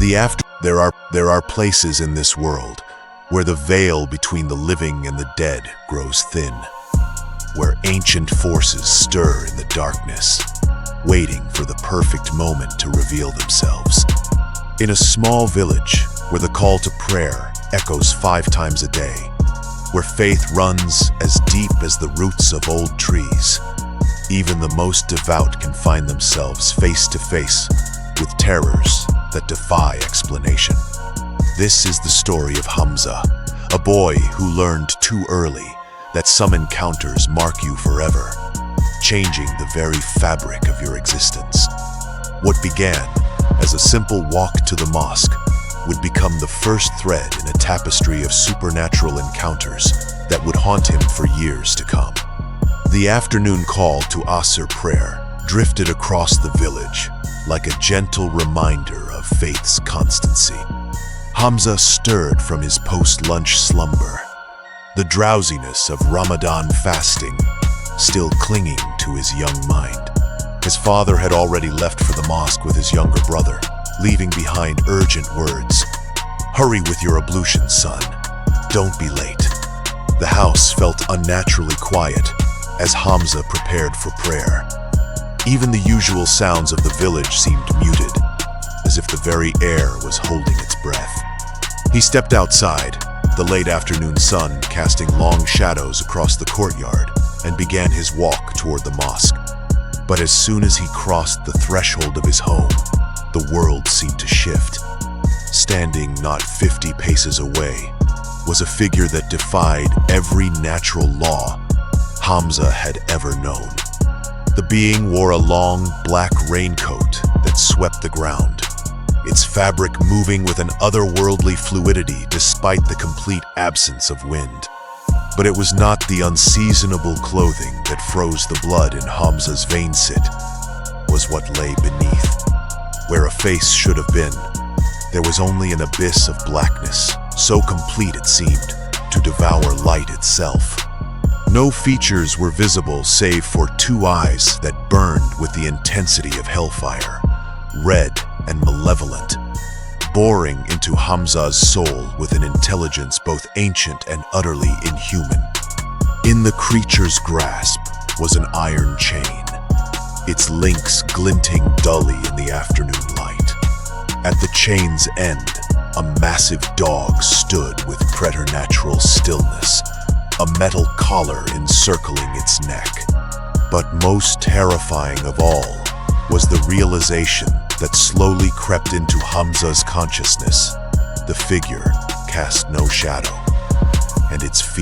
There are places in this world where the veil between the living and the dead grows thin, where ancient forces stir in the darkness, waiting for the perfect moment to reveal themselves. In a small village where the call to prayer echoes 5 times a day, where faith runs as deep as the roots of old trees, even the most devout can find themselves face to face with terrors that defy explanation. This is the story of Hamza, a boy who learned too early that some encounters mark you forever, changing the very fabric of your existence. What began as a simple walk to the mosque would become the first thread in a tapestry of supernatural encounters that would haunt him for years to come. The afternoon call to Asr prayer drifted across the village like a gentle reminder of faith's constancy. Hamza stirred from his post-lunch slumber, the drowsiness of Ramadan fasting still clinging to his young mind. His father had already left for the mosque with his younger brother, leaving behind urgent words. "Hurry with your ablutions, son. Don't be late." The house felt unnaturally quiet as Hamza prepared for prayer. Even the usual sounds of the village seemed muted, as if the very air was holding its breath. He stepped outside, the late afternoon sun casting long shadows across the courtyard, and began his walk toward the mosque. But as soon as he crossed the threshold of his home, the world seemed to shift. Standing not 50 paces away was a figure that defied every natural law Hamza had ever known. The being wore a long, black raincoat that swept the ground, its fabric moving with an otherworldly fluidity despite the complete absence of wind. But it was not the unseasonable clothing that froze the blood in Hamza's veins. It was what lay beneath. Where a face should have been, there was only an abyss of blackness, so complete it seemed to devour light itself. No features were visible save for 2 eyes that burned with the intensity of hellfire, red and malevolent, boring into Hamza's soul with an intelligence both ancient and utterly inhuman. In the creature's grasp was an iron chain, its links glinting dully in the afternoon light. At the chain's end, a massive dog stood with preternatural stillness, a metal collar encircling its neck. But most terrifying of all was the realization that slowly crept into Hamza's consciousness. The figure cast no shadow, and its feet